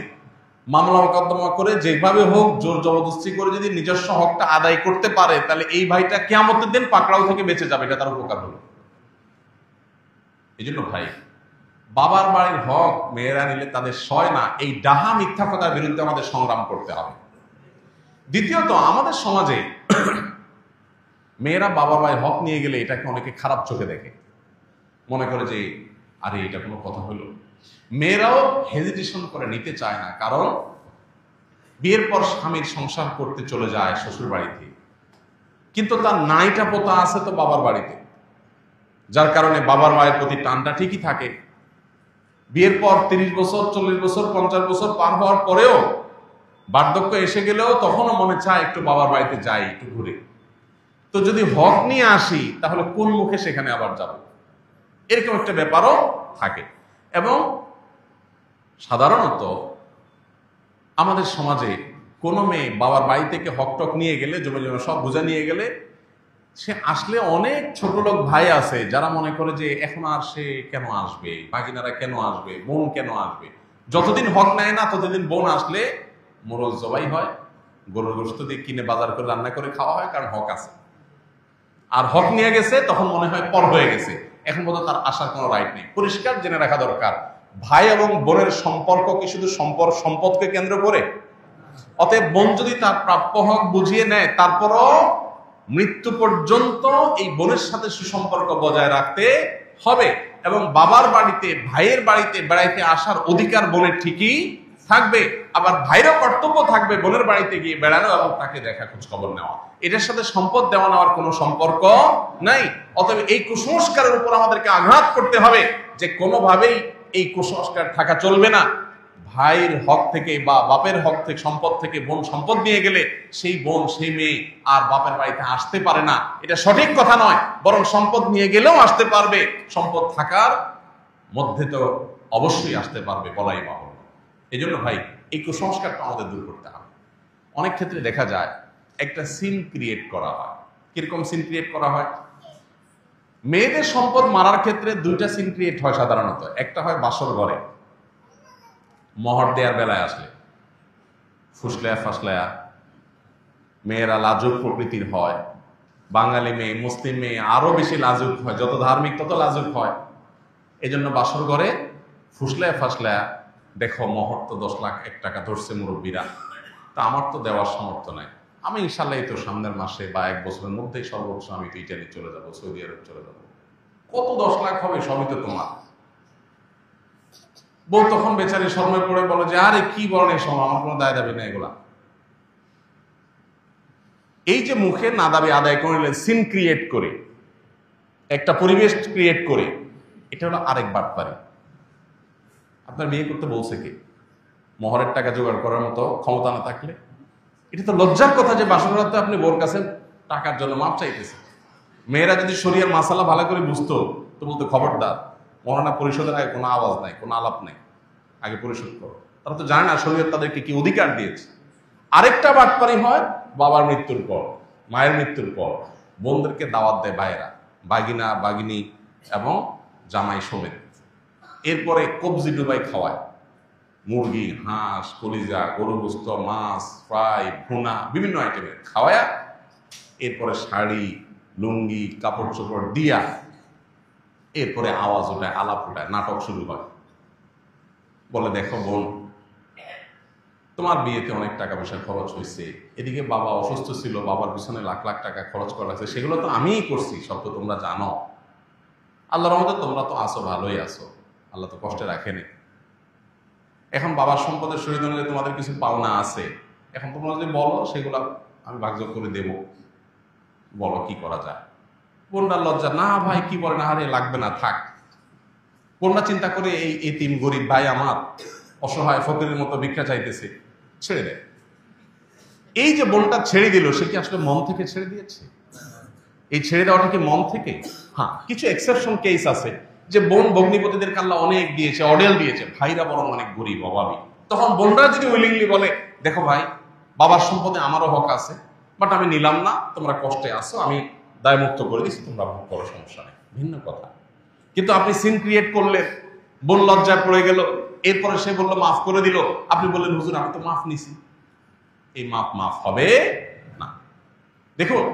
মামলা মোকদ্দমা করে যেভাবে হোক জোর জবরদস্তি করে যদি নিজস্ব হকটা আদায় করতে পারে, তাহলে এই ভাইটা কিয়ামতের দিন পাকড়াও থেকে বেঁচে যাবে, এটা তার উপকার হলো। এই জন্য ভাই, বাবার বাড়ির হক মেয়েরা নিলে তাদের সয় না, এই ডাহা মিথ্যা কথার বিরুদ্ধে আমাদের সংগ্রাম করতে হবে। দ্বিতীয়ত, আমাদের সমাজে মেয়েরা বাবার বাড়ির হক নিয়ে গেলে এটাকে অনেকে খারাপ চোখে দেখে, মনে করে যে আরে এটা কোনো কথা হলো। মেয়েরাও হেজিটেশন করে নিতে চায় না, কারণ বিয়ের পর স্বামীর সংসার করতে চলে যায় শ্বশুর বাড়িতে, কিন্তু তার নাইটা পোতা আছে তো বাবার বাড়িতে, যার কারণে বাবার মায়ের প্রতি টানটা ঠিকই থাকে। বিয়ের পর 30 বছর 40 বছর 50 বছর পার হওয়ার পরেও, বার্ধক্য এসে গেলেও তখনও মনে চায় একটু বাবার বাড়িতে যাই, একটু ঘুরে। তো যদি হক নিয়ে আসি তাহলে কোন মুখে সেখানে আবার যাব, এরকম একটা ব্যাপারও থাকে। এবং সাধারণত আমাদের সমাজে কোনো মেয়ে বাবার বাড়ি থেকে হক টক নিয়ে গেলে, জমে জমে সব বোঝা নিয়ে গেলে, সে আসলে অনেক ছোট লোক ভাই আছে যারা মনে করে যে এখন আর সে কেন আসবে, বাগিনারা কেন আসবে, বোন কেন আসবে। যতদিন হক নেয় না ততদিন বোন আসলে মোরগ জবাই হয়, গরুর গোশত দিয়ে কিনে বাজার করে রান্না করে খাওয়া হয়, কারণ হক আছে। আর হক নিয়ে গেছে তখন মনে হয় পর হয়ে গেছে, এখন পর্যন্ত তার আসার কোনো রাইট নেই। পরিষ্কার জেনে রাখা দরকার, ভাই এবং বোনের সম্পর্ক কি শুধু সম্পদকে কেন্দ্র করে? অতএব বোন যদি তার প্রাপ্য হক বুঝিয়ে নেয়, তারপরও মৃত্যু পর্যন্ত এই বোনের সাথে সুসম্পর্ক বজায় রাখতে হবে। এবং বাবার বাড়িতে, ভাইয়ের বাড়িতে বেড়াইতে আসার অধিকার বোনের ঠিকই থাকবে, আবার ভাইয়েরও কর্তব্য থাকবে বোনের বাড়িতে গিয়ে বেড়ানো এবং তাকে দেখা খোঁজ খবর নেওয়া। এটার সাথে সম্পদ দেওয়া নেওয়ার কোনো সম্পর্ক নাই। অতএব এই কুসংস্কারের উপর আমাদেরকে আঘাত করতে হবে যে কোনোভাবেই এই কুসংস্কার থাকা চলবে না। ভাইয়ের হক থেকে বা বাপের হক থেকে, সম্পদ থেকে বোন সম্পদ নিয়ে গেলে সেই বোন, সেই মেয়ে আর বাপের বাড়িতে আসতে পারে না, এটা সঠিক কথা নয়। বরং সম্পদ নিয়ে গেলেও আসতে পারবে, সম্পদ থাকার মধ্যে তো অবশ্যই আসতে পারবে, বলাই বাহুল্য। এই জন্য ভাই, এই কুসংস্কারটা আমাদের দূর করতে হবে। অনেক ক্ষেত্রে দেখা যায় একটা সিন ক্রিয়েট করা হয়। কিরকম সিন ক্রিয়েট করা হয়? মেয়েদের সম্পদ মারার ক্ষেত্রে দুইটা সিন ক্রিয়েট হয় সাধারণত। একটা হয় বাসর ঘরে, মহর দেওয়ার বেলায় আসলে ফুসলায়া ফাসলায়া, মেয়েরা লাজুক প্রকৃতির হয়। বাঙালি মেয়ে, মুসলিম মেয়ে আরো বেশি লাজুক হয়, যত ধার্মিক তত লাজুক হয়। এই জন্য বাসর ঘরে ফুসলায়া ফাসলায়া, দেখো মহর তো 10 লাখ 1 টাকা ধরছে মুরব্বীরা, তা আমার তো দেওয়ার সামর্থ্য নাই, আমি ইনশাল্লাহ এই তো সামনের মাসে বা 1 বছরের মধ্যেই সর্বোচ্চ আমি তো ইটালি চলে যাবো, সৌদি আরব চলে যাবো, কত 10 লাখ হবে, সবই তো তোমার। বউ তখন বেচারি শরমে পড়ে বলে যে আরে কি বলেন এই সময়, আমার কোনো দায় দাবি না এগুলা। এই যে মুখে না দাবি আদায় করলেন, সিন ক্রিয়েট করে, একটা পরিবেশ ক্রিয়েট করে, এটা হলো আরেক বাটপারি। আপনার বিয়ে করতে বলছে কে? মহরের টাকা জোগাড় করার মতো ক্ষমতা না থাকলে এটা তো লজ্জার কথা যে বাসর রাতে আপনি বোর কাছে টাকার জন্য মাপ চাইতেছেন। মেয়েরা যদি শরিয়ার মাসালা ভালো করে বুঝতো তো বলতো খবরদার, মহারণা পরিশোধের আগে কোনো আওয়াজ নাই, কোনো আলাপ নাই, আগে পরিশোধ করো। তারা তো জানে না শরীয়ত তাদেরকে কি অধিকার দিয়েছে। আরেকটা বাটপারি হয় বাবার মৃত্যুর পর, মায়ের মৃত্যুর পর বোনদেরকে দাওয়াত দেয় ভাইয়েরা, বাগিনা বাগিনী এবং জামাই সমেত। এরপরে কবজি ডুবাই খাওয়ায়, মুরগি, হাঁস, কলিজা, গরু গোস্ত, মাছ ফ্রাই, ভুনা, বিভিন্ন আইটেমের খাওয়ায়া এরপরে শাড়ি, লুঙ্গি, কাপড় চোপড় দিয়া এরপরে আওয়াজ ওঠায়, আলাপ ওঠায়, নাটক শুরু হয়। বলে দেখো বোন, তোমার বিয়েতে অনেক টাকা পয়সা খরচ হয়েছে, এদিকে বাবা অসুস্থ ছিল, বাবার পিছনে লাখ লাখ টাকা খরচ করা হয়েছে, সেগুলো তো আমিই করছি, সব তো তোমরা জানো। আল্লাহর রহমতে তোমরা তো আসো, ভালোই আসো, আল্লাহ তো কষ্টে রাখেনি। এখন বাবার সম্পদের শহীদ অনুযায়ী তোমাদের কিছু পাওনা আছে, এখন তোমরা যদি বলো সেগুলো আমি ভাগযোগ করে দেব, বলো কি করা যায়। বোনটার লজ্জা, না ভাই কি বলে না, আরে লাগবে না থাক। বোনটা চিন্তা করে এই এতিম গরিব ভাই আমার অসহায় ফকিরের মতো ভিক্ষা চাইতেছে, ছেড়ে দেয়। এই যে বোনটা ছেড়ে দিল, সে কি আসলে মন থেকে ছেড়ে দিয়েছে? এই ছেড়ে দেওয়াটা কি মন থেকে? হ্যাঁ, কিছু এক্সেপশন কেস আছে যে বোন ভগ্নিপতিদেরকে আল্লাহ অনেক দিয়েছে, অডেল দিয়েছে, ভাইরা বরং অনেক গরিব, অভাবী। তখন বোনরা যদি উইলিংলি বলে, দেখো ভাই, বাবার সম্পদে আমারও হক আছে, বাট আমি নিলাম না, তোমরা কষ্টে আসো, আমি দায়মুক্ত করে দিচ্ছি, তোমরা ভোগ করো, সমস্যা নেই, ভিন্ন কথা। কিন্তু আপনি সিন ক্রিয়েট করলেন, বোন লজ্জায় পড়ে গেল, এরপরে সে বললো মাফ করে দিল, আপনি বললেন হুজুর আমি তো মাফ নিছি, এই মাফ হবে না। দেখুন,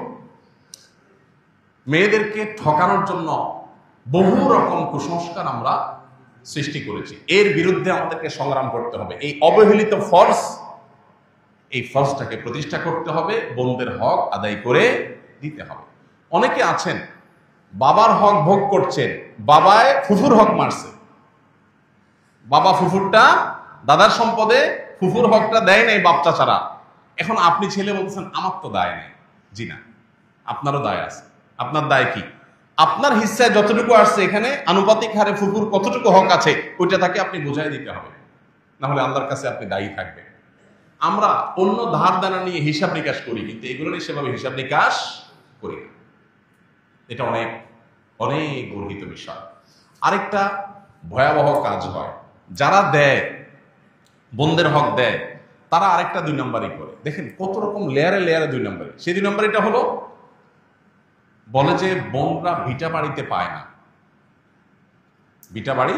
মেয়েদেরকে ঠকানোর জন্য বহু রকম কুসংস্কার আমরা সৃষ্টি করেছি, এর বিরুদ্ধে আমাদেরকে সংগ্রাম করতে হবে। এই অবহেলিত ফরজ, এই ফরজটাকে প্রতিষ্ঠা করতে হবে, বোনদের হক আদায় করে দিতে হবে। অনেকে আছেন বাবার হক ভোগ করছেন, বাবায় ফুফুর হক মারছে, বাবা ফুফুরটা দাদার সম্পদে ফুফুর হকটা দেয় নাই বাপ চাচারা, এখন আপনি ছেলে বলতেছেন আমার তো দায় নেই। জি না, আপনারও দায় আছে। আপনার দায় কি? আপনার হিস্সায় যতটুকু আসছে, এখানে আনুপাতিক হারে ফুফুর কতটুকু হক আছে, ওইটা তাকে আপনি বুঝাই দিতে হবে, না হলে আল্লাহর কাছে আপনি দায়ী থাকবেন। আমরা অন্য ধার দানা নিয়ে হিসাব নিকাশ করি, কিন্তু এগুলো নিয়ে সেভাবে হিসাব নিকাশ করি না। এটা অনেক অনেক গর্হিত বিষয়। আরেকটা ভয়াবহ কাজ হয়, যারা দেয়, বোনদের হক দেয়, তারা আরেকটা 2 নম্বরই করে। দেখেন কত রকম লেয়ারে লেয়ারে 2 নম্বরই। সেই 2 নম্বরটা হলো, বলে যে বোনরা ভিটা বাড়িতে পায় না, ভিটা বাড়ি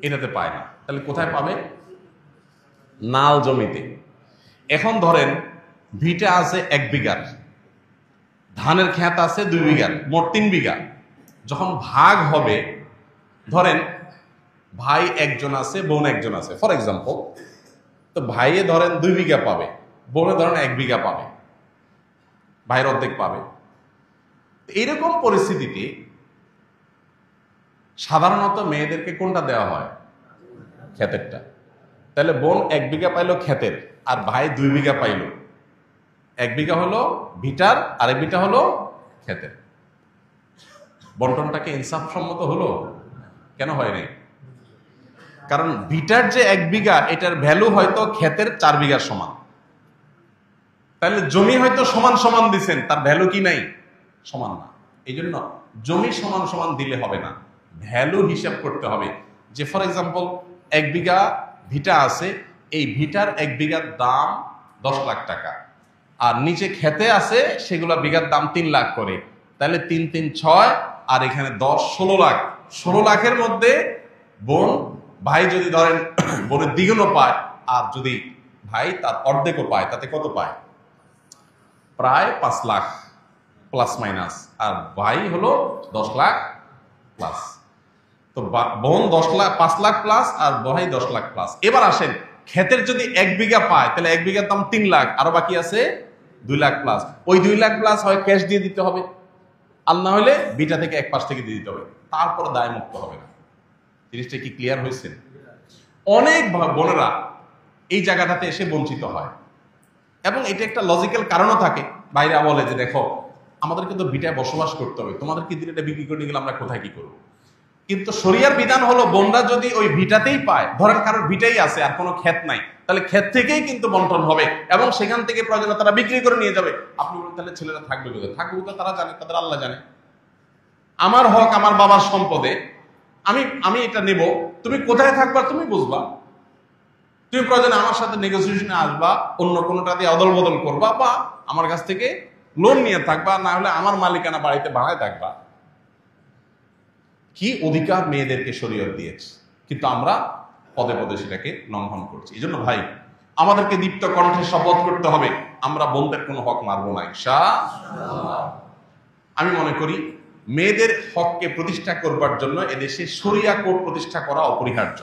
এটাতে পায় না, তাহলে কোথায় পাবে? নাল জমিতে। এখন ধরেন ভিটা আছে 1 বিঘার, ধানের ক্ষেত আছে 2 বিঘার, মোট 3 বিঘা। যখন ভাগ হবে, ধরেন ভাই একজন আছে, বোন একজন আছে, ফর এক্সাম্পল, তো ভাইয়ে ধরেন 2 বিঘা পাবে, বোনে ধরেন 1 বিঘা পাবে, ভাইয়ের অর্ধেক পাবে। এইরকম পরিস্থিতিতে সাধারণত মেয়েদেরকে কোনটা দেওয়া হয়? ক্ষেতেরটা। তাহলে বোন 1 বিঘা পাইলো ক্ষেতের, আর ভাই 2 বিঘা পাইলো। 1 বিঘা হলো ভিটার, আর 1 বিঘা হলো ক্ষেতের। বন্টনটাকে ইনসাফসম্মত হলো? কেন হয়নি? কারণ ভিটার যে 1 বিঘা, এটার ভ্যালু হয়তো ক্ষেতের 4 বিঘার সমান। তাহলে জমি হয়তো সমান সমান দিচ্ছেন, তার ভ্যালু কি নাই? সমান না। এই জন্য জমি সমান সমান দিলে হবে না, ভ্যালু হিসাব করতে হবে। যে ফর এক্সাম্পল 1 বিঘা ভিটা আছে, এই ভিটার 1 বিঘার দাম 10 লাখ টাকা, আর নিচে খেতে আছে সেগুলা বিঘার দাম 3 লাখ করে, তাহলে 3 3 6, আর এখানে 10 16 লাখ। 16 লাখের মধ্যে বোন, ভাই যদি ধরেন বোনের দ্বিগুণও পায়, আর যদি ভাই তার অর্ধেকও পায়, তাতে কত পায়? প্রায় 5 লাখ প্লাস মাইনাস, আর ভাই হলো 10 লাখ প্লাস। তো বোন 10 লাখ 5 লাখ প্লাস, আর ভাই 10 লাখ প্লাস। এবার আসেন, ক্ষেতের যদি 1 বিঘা পায়, তাহলে 1 বিঘার দাম 3 লাখ, আরো বাকি আছে 2 লাখ প্লাস। ওই 2 লাখ প্লাস হয় ক্যাশ দিয়ে দিতে হবে, আর না হলে বিটা থেকে এক পাশ থেকে দিয়ে দিতে হবে, তারপর দায় মুক্ত হবে না। জিনিসটা কি ক্লিয়ার হয়েছে? অনেক বোনেরা এই জায়গাটাতে এসে বঞ্চিত হয়, এবং এটা একটা লজিক্যাল কারণও থাকে। বাইরে বলে যে দেখো, আমাদেরকে তো ভিটায় বসবাস করতে হবে, তোমাদেরকে দিন এটা বিক্রি করে গেলে আমরা কোথায় কি করবো? কিন্তু শরিয়ার বিধান হলো, বোনরা যদি ওই ভিটাতেই পায়, ধরেন কারোর ভিটাই আছে আর কোনো ক্ষেত নাই, তাহলে ক্ষেত থেকেই কিন্তু বন্টন হবে, এবং সেখান থেকে প্রয়োজনে তারা বিক্রি করে নিয়ে যাবে। আপনি বলেন তাহলে ছেলেরা থাকবে কোথায়? থাকবে কোথায় তারা জানে, তাদের আল্লাহ জানে। আমার হক আমার বাবার সম্পদে, আমি এটা নেব, তুমি কোথায় থাকবা তুমি বুঝবা। তুমি প্রয়োজনে আমার সাথে নেগোসিয়েশনে আসবা, অন্য কোনোটা দিয়ে অদল বদল করবা, বা আমার কাছ থেকে লোন নিয়ে থাকবা, না হলে আমার মালিকানা বাড়িতে ভাড়ায় থাকবা। কি অধিকার মেয়েদেরকে শরীয়ত দিয়েছে, কিন্তু আমরা পদে পদে সেটাকে লঙ্ঘন করছি। এই জন্য ভাই, আমাদেরকে দীপ্ত কণ্ঠে শপথ করতে হবে, আমরা বোনদের কোনো হক মারবো না ইনশাআল্লাহ। আমি মনে করি মেয়েদের হককে প্রতিষ্ঠা করবার জন্য এদেশে শরিয়া কোড প্রতিষ্ঠা করা অপরিহার্য।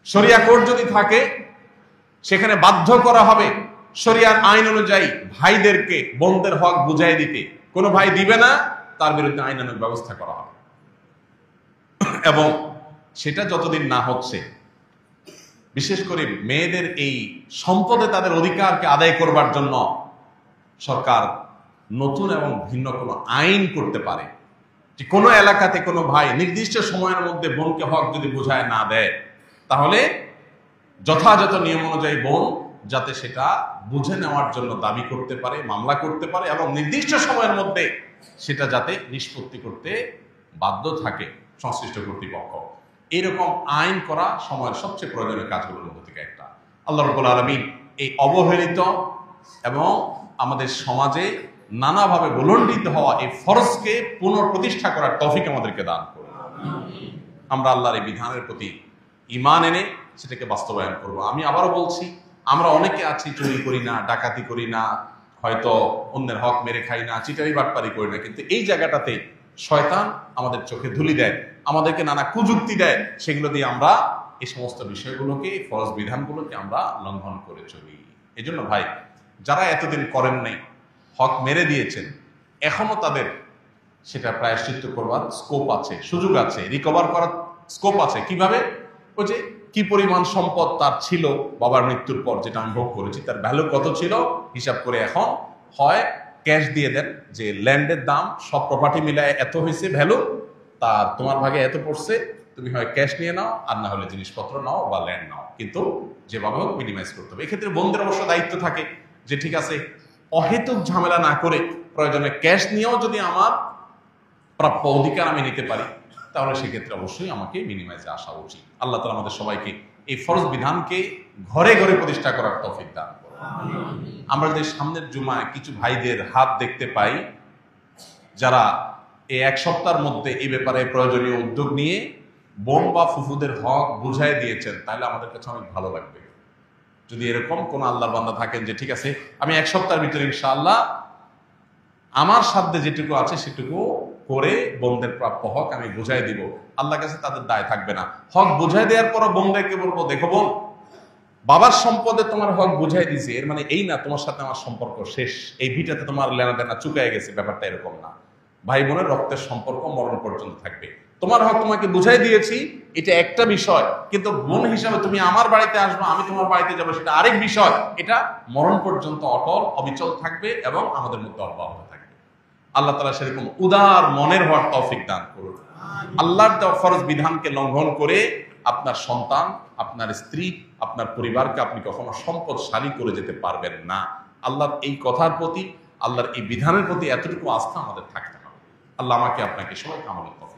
শরিয়া কোড যদি থাকে, সেখানে বাধ্য করা হবে শরিয়ার আইন অনুযায়ী ভাইদেরকে বোনদের হক বুঝাই দিতে। কোনো ভাই দিবে না, তার বিরুদ্ধে আইনানুগ ব্যবস্থা করা হবে। এবং সেটা যতদিন না হচ্ছে, বিশেষ করে মেয়েদের এই সম্পদে তাদের অধিকারকে আদায় করবার জন্য সরকার নতুন এবং ভিন্ন কোনো আইন করতে পারে, যে কোনো এলাকাতে কোনো ভাই নির্দিষ্ট সময়ের মধ্যে বোনকে হক যদি বোঝায় না দেয়, তাহলে যথাযথ নিয়ম অনুযায়ী বোন যাতে সেটা বুঝে নেওয়ার জন্য দাবি করতে পারে, মামলা করতে পারে এবং নির্দিষ্ট সময়ের মধ্যে সেটা যাতে নিষ্পত্তি করতে বাধ্য থাকে সংশ্লিষ্ট কর্তৃপক্ষ। এইরকম আইন করা সময়ের সবচেয়ে প্রয়োজনীয় কাজগুলোর মধ্যে থেকে একটা। আল্লাহ রাব্বুল আলামিন এই অবহেলিত এবং আমাদের সমাজে নানাভাবে ভুলণ্ডিত হওয়া এই ফরজকে পুনঃপ্রতিষ্ঠা করার তৌফিক আমাদেরকে দান করুন। আমরা আল্লাহর এই বিধানের প্রতি ঈমান এনে সেটাকে বাস্তবায়ন করব। আমি আবারও বলছি, আমরা অনেকে আছি চুরি করি না, ডাকাতি করি না, হয়তো অন্যের হক মেরে খাই না, চিটারি বাটপারি করি না, কিন্তু এই জায়গাটাতে শয়তান আমাদের চোখে ধুলি দেয়, আমাদেরকে নানা কুযুক্তি দেয়, সেগুলো দিয়ে আমরা এই সমস্ত বিষয়গুলোকে, ফরজ বিধানগুলোকে আমরা লঙ্ঘন করে চলি। এই জন্য ভাই, যারা এতদিন করেন নাই, হক মেরে দিয়েছেন, এখনো তাদের সেটা প্রায়শ্চিত্ত করবার স্কোপ আছে, সুযোগ আছে, রিকভার করার স্কোপ আছে। কিভাবে? ওই যে কি পরিমাণ সম্পদ তার ছিল বাবার মৃত্যুর পর, যেটা আমি ভোগ করেছি, তার ভ্যালু কত ছিল হিসাব করে এখন হয় ক্যাশ দিয়ে দেন, যে ল্যান্ডের দাম সব প্রপার্টি মিলায় এত হয়েছে ভ্যালু, তার তোমার ভাগে এত পড়ছে, তুমি হয় ক্যাশ নিয়ে নাও, আর না হলে জিনিসপত্র নাও বা ল্যান্ড নাও, কিন্তু যেভাবে হোক মিনিমাইজ করতে হবে। এক্ষেত্রে বোনদের অবশ্য দায়িত্ব থাকে যে ঠিক আছে, অহেতুক ঝামেলা না করে প্রয়োজনে ক্যাশ নিয়েও যদি আমার প্রাপ্য অধিকার আমি নিতে পারি, তাহলে সেক্ষেত্রে অবশ্যই আমাকে মিনিমাইজে আসা উচিত। আল্লাহ তাআলা আমাদের সবাইকে এই ফরজ বিধানকে ঘরে ঘরে প্রতিষ্ঠা করার তৌফিক দান করুন। আমরা যদি সামনের জুমায় কিছু ভাইদের হাত দেখতে পাই, যারা এই এক সপ্তাহের মধ্যে এই ব্যাপারে প্রয়োজনীয় উদ্যোগ নিয়ে বোন বা ফুফুদের হক বুঝাই দিয়েছেন, তাহলে আমাদের কাছে অনেক ভালো লাগবে। যদি এরকম কোন আল্লাহর বান্দা থাকেন যে ঠিক আছে, আমি এক সপ্তাহের ভিতরে ইনশাআল্লাহ আমার সাধ্যে যেটুকু আছে সেটুকু করে বোনদের প্রাপ্য হক আমি বুঝাই দিব, আল্লাহর কাছে তাদের দায় থাকবে না। হক বুঝাই দেওয়ার পরও বোনদেরকে বলবো, দেখো বোন, বাবার সম্পদে তোমার হক বুঝাই দিয়েছে, এর মানে এই না তোমার সাথে আমার সম্পর্ক শেষ, এই ভিটাতে তোমার লেনা দেনা চুকায় গেছে, ব্যাপারটা এরকম না। ভাই বোনের রক্তের সম্পর্ক মরণ পর্যন্ত থাকবে। তোমার হক তোমাকে বুঝাই দিয়েছি, এটা একটা বিষয়, কিন্তু বোন হিসাবে তুমি আমার বাড়িতে আসবে, আমি তোমার বাড়িতে যাবো, সেটা আরেক বিষয়। এটা মরণ পর্যন্ত অটল অবিচল থাকবে এবং আমাদের মধ্যে অব্যাহত থাকবে। আল্লাহ তাআলা সেরকম উদার মনের হওয়ার তৌফিক দান করুন। আল্লাহর দেওয়া ফরজ বিধানকে লঙ্ঘন করে আপনার সন্তান, আপনার স্ত্রী, আপনার পরিবারকে আপনি কখনো সম্পদশালী করে যেতে পারবেন না। আল্লাহর এই কথার প্রতি, আল্লাহর এই বিধানের প্রতি এতটুকু আস্থা আমাদের থাকতে হবে। আল্লাহ আমাকে আপনাকে সবাই আমল করুন।